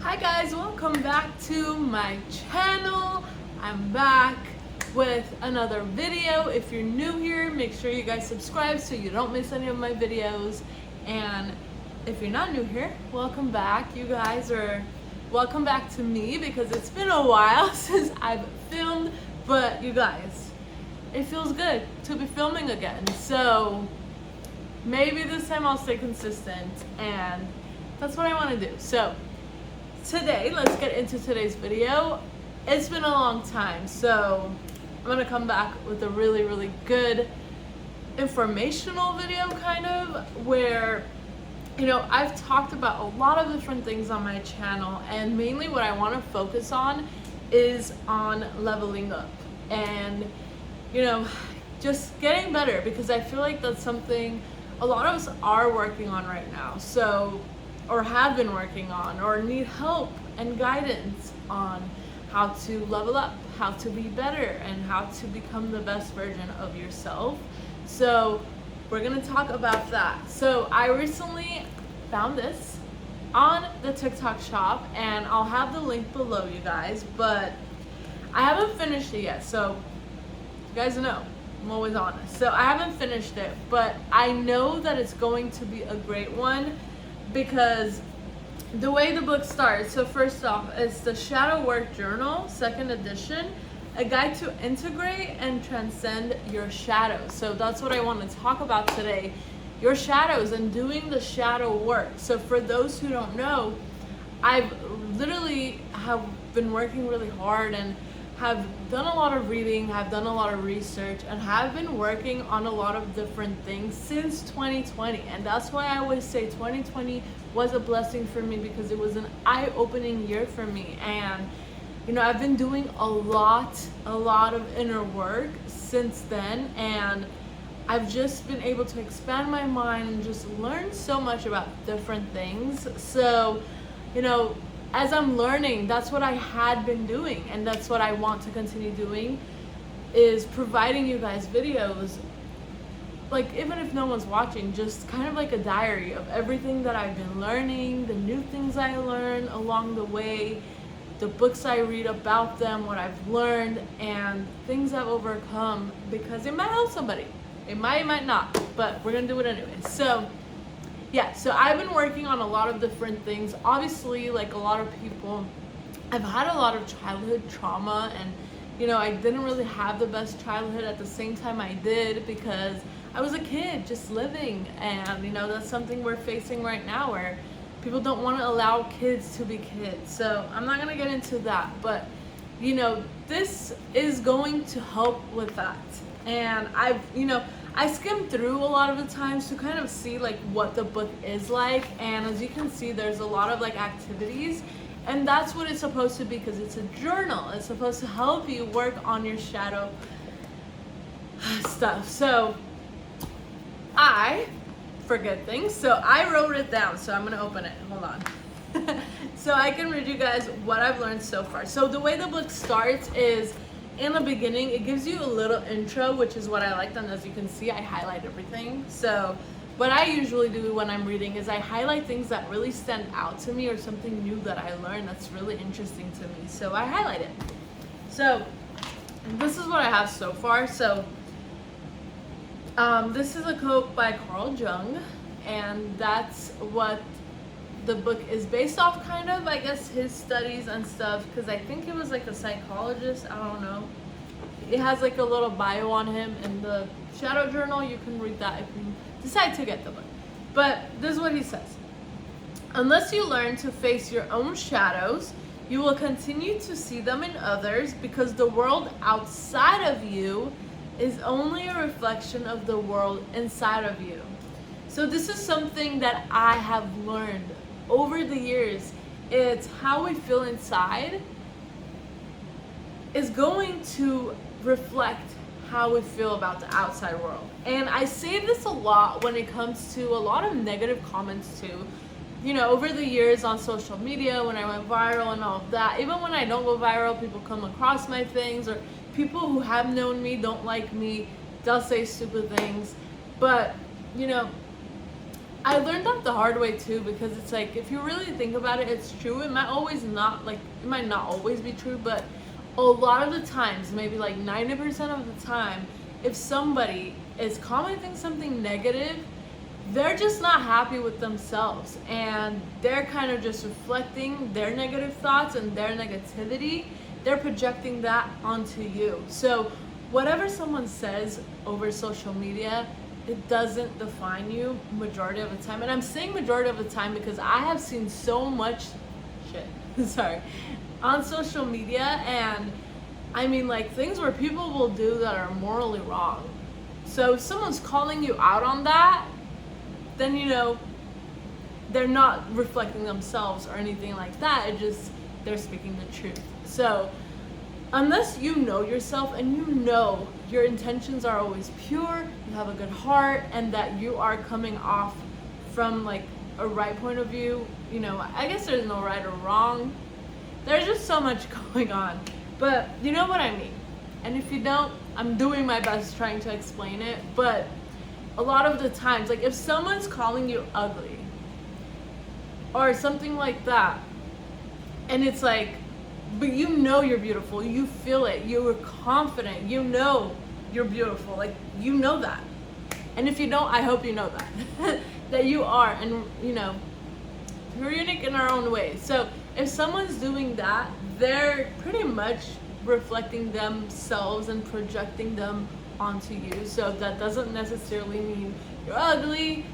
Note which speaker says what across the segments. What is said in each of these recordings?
Speaker 1: Hi guys, welcome back to my channel. I'm back with another video. If you're new here, make sure you guys subscribe so you don't miss any of my videos. And if you're not new here, welcome back. You guys are welcome back to me because it's been a while since I've filmed, but you guys, it feels good to be filming again. So maybe this time I'll stay consistent, and that's what I want to do. So today, let's get into today's video. It's been a long time, so I'm gonna come back with a really good informational video, kind of, where, you know, I've talked about a lot of different things on my channel, and mainly what I want to focus on is on leveling up and, you know, just getting better, because I feel like that's something a lot of us are working on right now. So, or have been working on, or need help and guidance on how to level up, how to be better, and how to become the best version of yourself. So we're gonna talk about that. So I recently found this on the TikTok shop, and I'll have the link below, you guys, but I haven't finished it yet. So you guys know I'm always honest. So I haven't finished it, but I know that it's going to be a great one, because the way the book starts, so first off, it's the Shadow Work Journal, 2nd edition, a guide to integrate and transcend your shadows. So that's what I want to talk about today, your shadows and doing the shadow work. So for those who don't know, I've literally have been working really hard and have done a lot of reading, have done a lot of research, and have been working on a lot of different things since 2020. And that's why I always say 2020 was a blessing for me, because it was an eye-opening year for me. And, you know, I've been doing a lot of inner work since then, and I've just been able to expand my mind and just learn so much about different things. So, you know, as I'm learning, that's what I had been doing, and that's what I want to continue doing, is providing you guys videos, like, even if no one's watching, just kind of like a diary of everything that I've been learning, the new things I learn along the way, the books I read about them, what I've learned, and things I've overcome, because it might help somebody. It might not, but we're gonna do it anyway. So yeah, so I've been working on a lot of different things. Obviously, like a lot of people, I've had a lot of childhood trauma, and, you know, I didn't really have the best childhood. At the same time, I did, because I was a kid just living, and, you know, that's something we're facing right now, where people don't want to allow kids to be kids. So I'm not gonna get into that, but, you know, this is going to help with that. And I skimmed through a lot of the times to kind of see like what the book is like, and as you can see, there's a lot of like activities, and that's what it's supposed to be, because it's a journal. It's supposed to help you work on your shadow stuff. So I forget things, so I wrote it down, so I'm gonna open it. Hold on. So I can read you guys what I've learned so far. So the way the book starts is, in the beginning, it gives you a little intro, which is what I liked, and as you can see, I highlight everything. So what I usually do when I'm reading is I highlight things that really stand out to me, or something new that I learned that's really interesting to me. So I highlight it. So this is what I have so far. So this is a quote by Carl Jung, and that's what the book is based off, kind of, I guess, his studies and stuff, because I think he was like a psychologist. I don't know. It has like a little bio on him in the Shadow Journal. You can read that if you decide to get the book. But this is what he says: unless you learn to face your own shadows, you will continue to see them in others, because the world outside of you is only a reflection of the world inside of you. So this is something that I have learned over the years. It's how we feel inside is going to reflect how we feel about the outside world. And I say this a lot when it comes to a lot of negative comments too. You know, over the years on social media, when I went viral and all of that, even when I don't go viral, people come across my things, or people who have known me don't like me, they'll say stupid things. But, you know, I learned that the hard way too, because it's like, if you really think about it, it's true. It might not always be true, but a lot of the times, maybe like 90% of the time, if somebody is commenting something negative, they're just not happy with themselves, and they're kind of just reflecting their negative thoughts and their negativity. They're projecting that onto you. So whatever someone says over social media, it doesn't define you majority of the time. And I'm saying majority of the time because I have seen so much shit sorry, on social media, and I mean, like, things where people will do that are morally wrong. So if someone's calling you out on that, then they're not reflecting themselves or anything like that. It just, they're speaking the truth. So unless you know yourself and you know your intentions are always pure, you have a good heart, and that you are coming off from like a right point of view, I guess there's no right or wrong. There's just so much going on, but you know what I mean. And if you don't, I'm doing my best trying to explain it. But a lot of the times, like, if someone's calling you ugly or something like that, and it's like, but you're beautiful, you feel it, you're confident, you're beautiful, like, that. And if you don't, I hope you know that that you are, and we're unique in our own way. So if someone's doing that, they're pretty much reflecting themselves and projecting them onto you. So that doesn't necessarily mean you're ugly,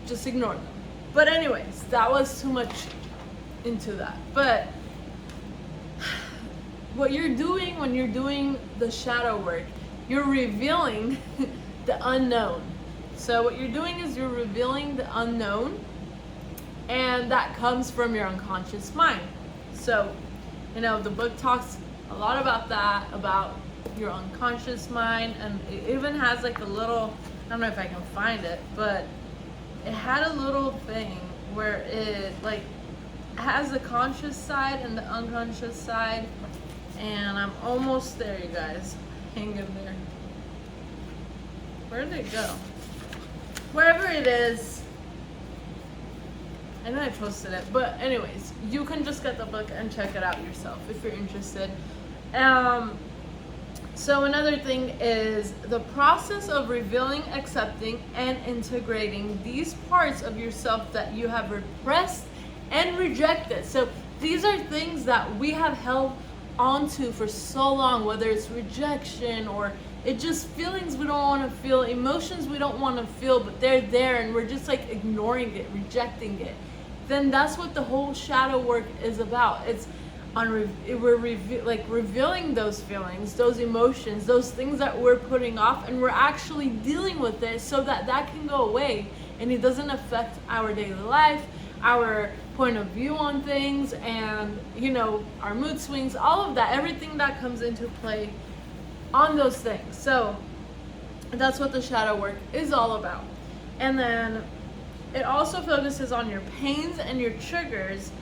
Speaker 1: just ignore them. But anyways, that was too much into that. But what you're doing when you're doing the shadow work, you're revealing the unknown. So what you're doing is you're revealing the unknown, and that comes from your unconscious mind. So the book talks a lot about that, about your unconscious mind, and it even has like a little, I don't know if I can find it, but it had a little thing where it like has the conscious side and the unconscious side, and I'm almost there, you guys. Hang in there. Where did it go? Wherever it is. I know I posted it, but anyways, you can just get the book and check it out yourself if you're interested. So another thing is the process of revealing, accepting, and integrating these parts of yourself that you have repressed and rejected. So these are things that we have held onto for so long, whether it's rejection or it just feelings we don't want to feel, emotions we don't want to feel, but they're there and we're just like ignoring it, rejecting it. Then that's what the whole shadow work is about. It's we're revealing those feelings, those emotions, those things that we're putting off, and we're actually dealing with it so that that can go away and it doesn't affect our daily life, our point of view on things, and our mood swings, all of that, everything that comes into play on those things. So that's what the shadow work is all about. And then it also focuses on your pains and your triggers,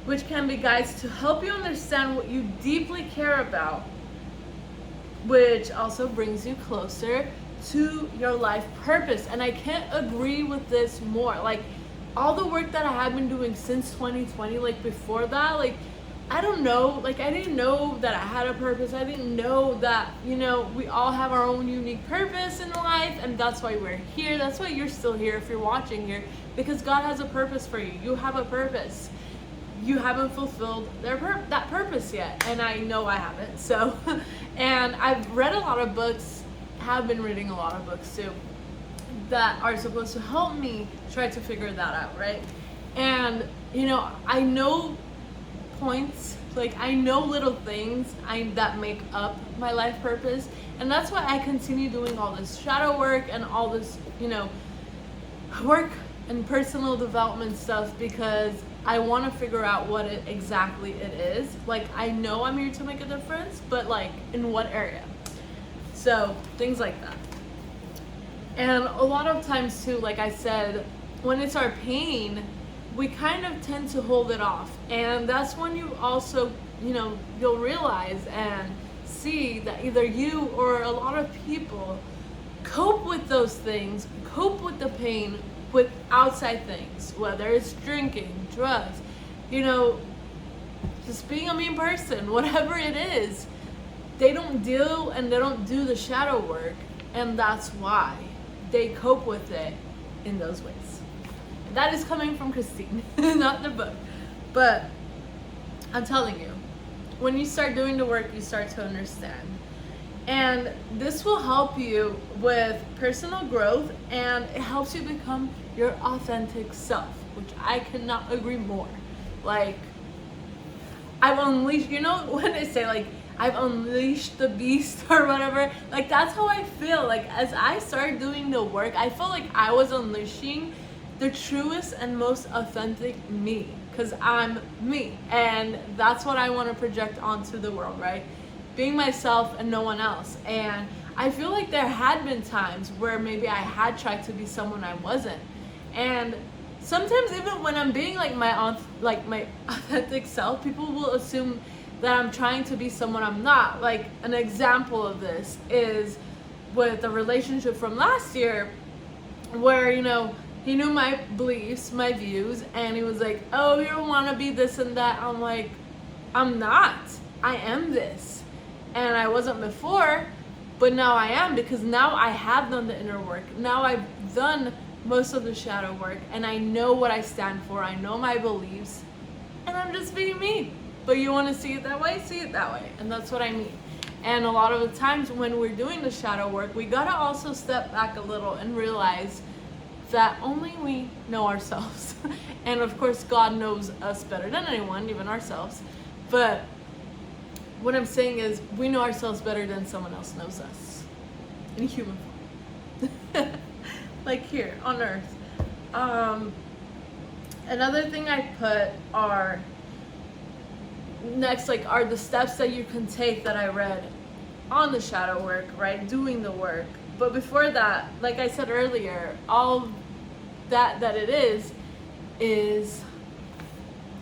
Speaker 1: which can be guides to help you understand what you deeply care about, which also brings you closer to your life purpose. And I can't agree with this more. Like, all the work that I have been doing since 2020, like before that, like, I don't know, like, I didn't know that I had a purpose. I didn't know that, we all have our own unique purpose in life, and that's why we're here. That's why you're still here if you're watching here, because God has a purpose for you. You have a purpose. You haven't fulfilled that purpose yet, and I know I haven't. So, and I've read a lot of books, have been reading a lot of books too, that are supposed to help me try to figure that out, right? And I know points, like I know little things that make up my life purpose, and that's why I continue doing all this shadow work and all this work and personal development stuff, because I want to figure out what exactly it is. Like, I know I'm here to make a difference, but like in what area? So things like that. And a lot of times too, like I said, when it's our pain, we kind of tend to hold it off. And that's when you also, you'll realize and see that either you or a lot of people cope with those things, cope with the pain with outside things, whether it's drinking, drugs, you know, just being a mean person, whatever it is, they don't deal and they don't do the shadow work, and that's why they cope with it in those ways. That is coming from Christine, not the book. But I'm telling you, when you start doing the work, you start to understand. And this will help you with personal growth, and it helps you become your authentic self, which I cannot agree more. Like, I've unleashed, you know when they say like, I've unleashed the beast or whatever, like that's how I feel. Like as I started doing the work, I felt like I was unleashing the truest and most authentic me, because I'm me, and that's what I want to project onto the world, right? Being myself and no one else. And I feel like there had been times where maybe I had tried to be someone I wasn't, and sometimes even when I'm being like my authentic self, people will assume that I'm trying to be someone I'm not. Like an example of this is with a relationship from last year where, you know, he knew my beliefs, my views, and he was like, oh, you don't want to be this and that. I'm like, I'm not. I am this. And I wasn't before, but now I am, because now I have done the inner work. Now I've done most of the shadow work, and I know what I stand for. I know my beliefs, and I'm just being me. But you want to see it that way? See it that way. And that's what I mean. And a lot of the times when we're doing the shadow work, we gotta also step back a little and realize that only we know ourselves. And of course, God knows us better than anyone, even ourselves. But what I'm saying is, we know ourselves better than someone else knows us in human form. Like here on earth. Another thing I put are next, like, are the steps that you can take that I read on the shadow work, right? Doing the work. But before that, like I said earlier, all that it is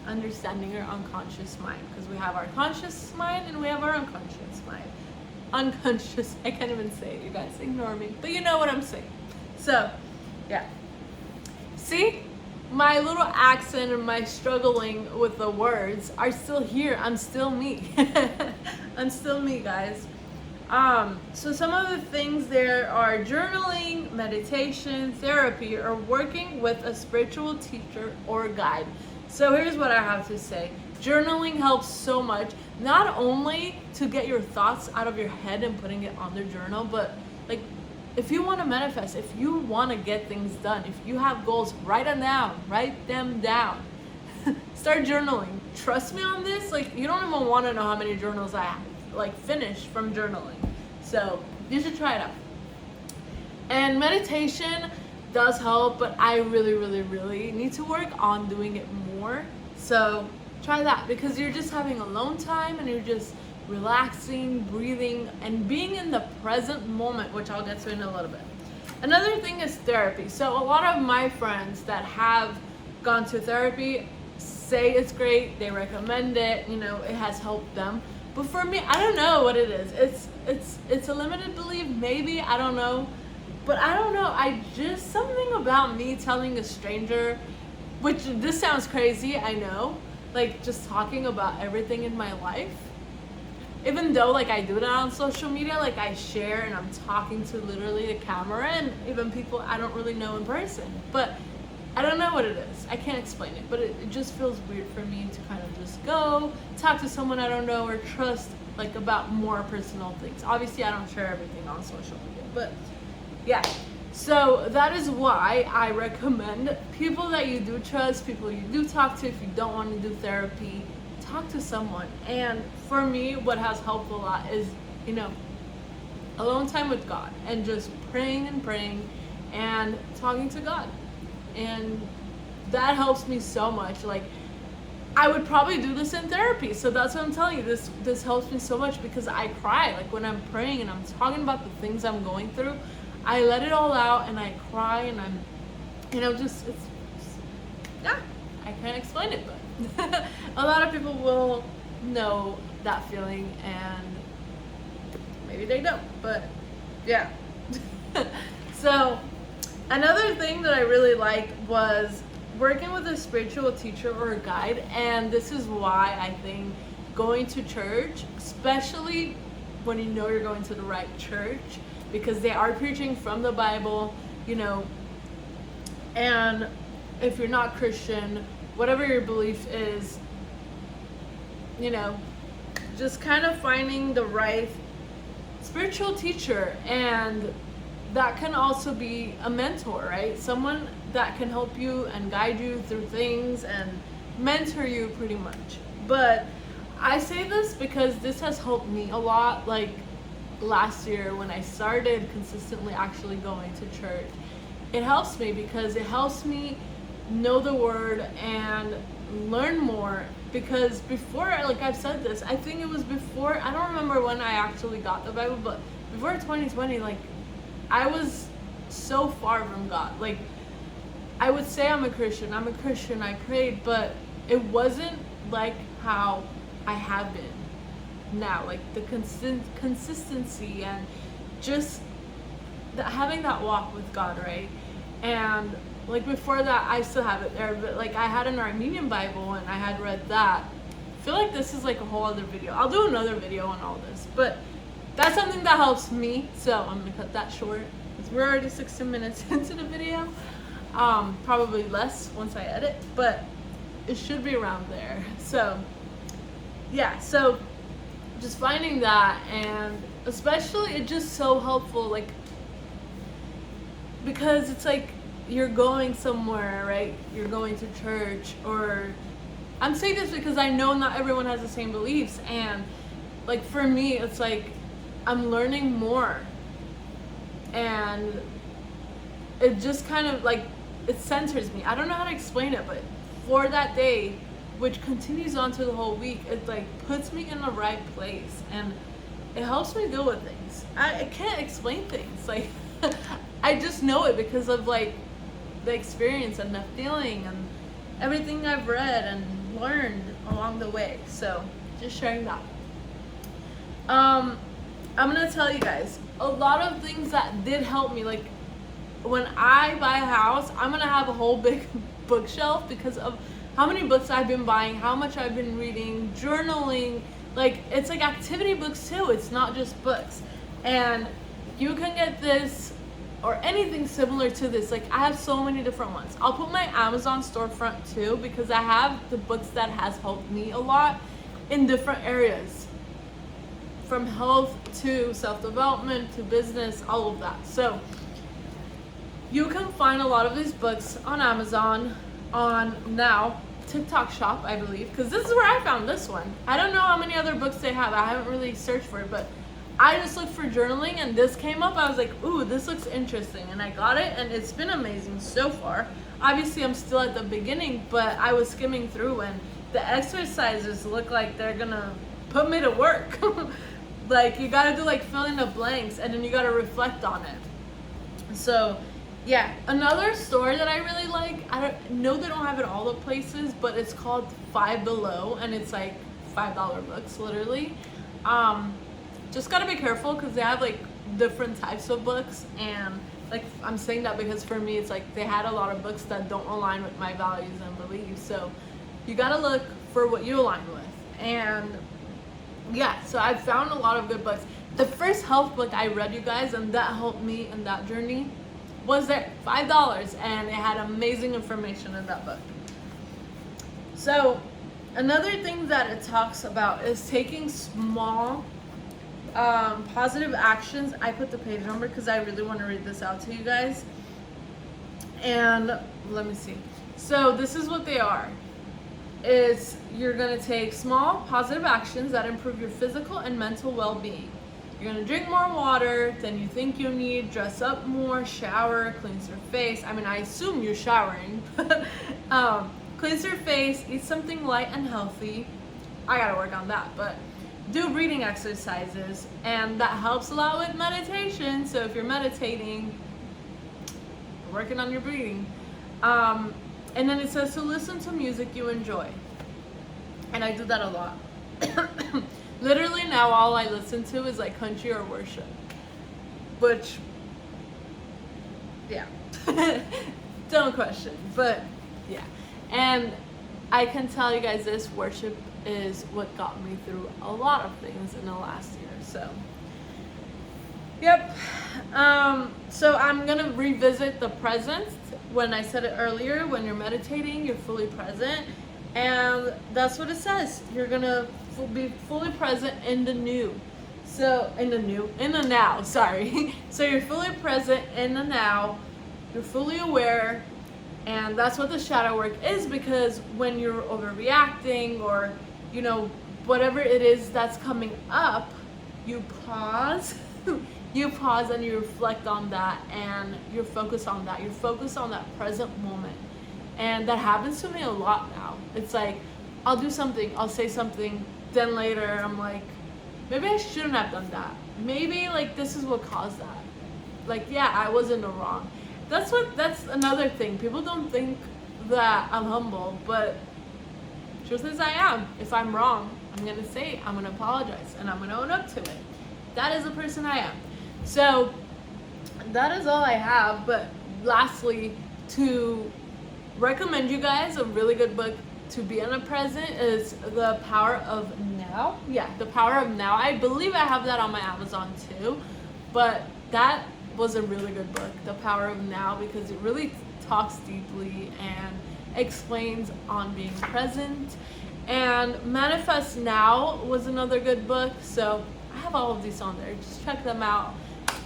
Speaker 1: understanding your unconscious mind, because we have our conscious mind and we have our unconscious mind. Unconscious, I can't even say it, you guys ignore me, but you know what I'm saying. So yeah, see, my little accent and my struggling with the words are still here. I'm still me. I'm still me, guys. So some of the things there are journaling, meditation, therapy, or working with a spiritual teacher or guide. So here's what I have to say. Journaling helps so much, not only to get your thoughts out of your head and putting it on the journal, but like, if you want to manifest, if you want to get things done, if you have goals, write them down. Start journaling. Trust me on this, like, you don't even want to know how many journals I have, like, finished from journaling. So you should try it out. And meditation does help, but I really need to work on doing it more. So try that, because you're just having alone time and you're just relaxing, breathing, and being in the present moment, which I'll get to in a little bit. Another thing is therapy. So a lot of my friends that have gone to therapy say it's great, they recommend it, you know, it has helped them. But for me, I don't know what it is. It's a limited belief, maybe, I don't know. But I don't know, I just, something about me telling a stranger, which this sounds crazy, I know, like just talking about everything in my life. Even though like I do that on social media, like I share and I'm talking to literally the camera and even people I don't really know in person. But I don't know what it is. I can't explain it, but it just feels weird for me to kind of just go talk to someone I don't know or trust, like about more personal things. Obviously I don't share everything on social media, but yeah. So that is why I recommend people that you do trust, people you do talk to. If you don't want to do therapy, talk to someone. And for me, what has helped a lot is, you know, alone time with God and just praying and talking to God. And that helps me so much. Like, I would probably do this in therapy. So that's what I'm telling you. This helps me so much, because I cry. Like when I'm praying and I'm talking about the things I'm going through, I let it all out and I cry and I'm, you know, just, it's yeah, I can't explain it, but a lot of people will know that feeling and maybe they don't, but yeah. So Another thing that I really liked was working with a spiritual teacher or a guide, and this is why I think going to church, especially when you know you're going to the right church, because they are preaching from the Bible, you know, and if you're not Christian, whatever your belief is, you know, just kind of finding the right spiritual teacher, and that can also be a mentor, right? Someone that can help you and guide you through things and mentor you pretty much. But I say this because this has helped me a lot. Like last year when I started consistently actually going to church, it helps me because it helps me know the word and learn more. Because before, like I've said this, I think it was before, I don't remember when I actually got the Bible, but before 2020, like I was so far from God. Like I would say I'm a Christian, I prayed, but it wasn't like how I have been now. Like the consistency and just having that walk with God, right? And like before that, I still have it there, but like I had an Armenian Bible and I had read that. I feel like this is like a whole other video. I'll do another video on all this, but that's something that helps me. So I'm gonna cut that short because we're already 16 minutes into the video. Probably less once I edit, but it should be around there. So yeah, so just finding that, and especially it's just so helpful, like because it's like you're going somewhere, right? You're going to church, or I'm saying this because I know not everyone has the same beliefs, and like for me it's like I'm learning more, and it just kind of like it centers me. I don't know how to explain it, but for that day, which continues on to the whole week, it like puts me in the right place and it helps me deal with things. I can't explain things, like I just know it because of like the experience and the feeling and everything I've read and learned along the way. So just sharing that. I'm gonna tell you guys a lot of things that did help me. Like when I buy a house, I'm gonna have a whole big bookshelf because of how many books I've been buying, how much I've been reading, journaling. Like it's like activity books too, it's not just books. And you can get this or anything similar to this. Like I have so many different ones. I'll put my Amazon storefront too because I have the books that has helped me a lot in different areas, from health to self-development to business, all of that. So you can find a lot of these books on Amazon, on now TikTok shop, I believe, because this is where I found this one. I don't know how many other books they have. I haven't really searched for it, but I just looked for journaling and this came up. I was like, ooh, this looks interesting, and I got it, and it's been amazing so far. Obviously I'm still at the beginning, but I was skimming through and the exercises look like they're gonna put me to work. Like you gotta do like fill in the blanks and then you gotta reflect on it. So yeah, another store that I really like, I don't know they don't have it all the places, but it's called Five Below, and it's like $5 books literally. Just gotta be careful because they have like different types of books, and like I'm saying that because for me it's like they had a lot of books that don't align with my values and beliefs, so you gotta look for what you align with. And yeah, so I found a lot of good books. The first health book I read, you guys, and that helped me in that journey, was there, $5, and it had amazing information in that book. So another thing that it talks about is taking small positive actions. I put the page number because I really want to read this out to you guys. And let me see. So this is what they are. Is you're going to take small positive actions that improve your physical and mental well-being. You're going to drink more water than you think you need, dress up more, shower, cleanse your face. I mean, I assume you're showering. Cleanse your face, eat something light and healthy. I got to work on that, but do breathing exercises, and that helps a lot with meditation. So if you're meditating, working on your breathing. And then it says to listen to music you enjoy. And I do that a lot. Literally now all I listen to is like country or worship. Which, yeah, Don't question, but yeah. And I can tell you guys this, worship is what got me through a lot of things in the last year. So yep. So I'm gonna revisit the present. When I said it earlier, when you're meditating, you're fully present, and that's what it says. You're gonna be fully present in the new. So in the now, sorry. So you're fully present in the now. You're fully aware, and that's what the shadow work is, because when you're overreacting or, you know, whatever it is that's coming up, you pause. You pause and you reflect on that, and you're focused on that. You're focused on that present moment. And that happens to me a lot now. It's like, I'll do something, I'll say something, then later I'm like, maybe I shouldn't have done that. Maybe like this is what caused that. Like, yeah, I was in the wrong. That's another thing. People don't think that I'm humble, but truth is I am. If I'm wrong, I'm gonna say it, I'm gonna apologize, and I'm gonna own up to it. That is the person I am. So that is all I have. But lastly, to recommend you guys a really good book to be in the present is The Power of Now. Yeah, The Power of Now. I believe I have that on my Amazon too, but that was a really good book, The Power of Now, because it really talks deeply and explains on being present. And Manifest Now was another good book. So I have all of these on there. Just check them out.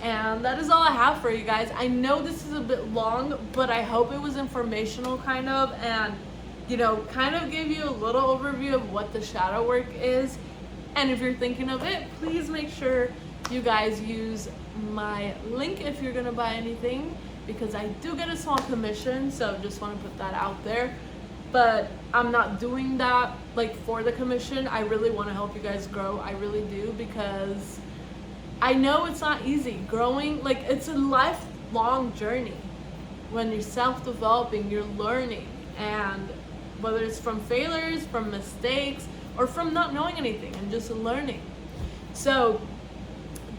Speaker 1: And that is all I have for you guys. I know this is a bit long, but I hope it was informational kind of, and, you know, kind of gave you a little overview of what the shadow work is. And if you're thinking of it, please make sure you guys use my link if you're gonna buy anything, because I do get a small commission. So just want to put that out there. But I'm not doing that like for the commission. I really want to help you guys grow. I really do, because I know it's not easy growing. Like, it's a lifelong journey. When you're self-developing, you're learning, and whether it's from failures, from mistakes, or from not knowing anything and just learning. So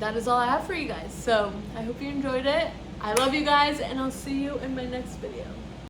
Speaker 1: that is all I have for you guys. So I hope you enjoyed it. I love you guys, and I'll see you in my next video.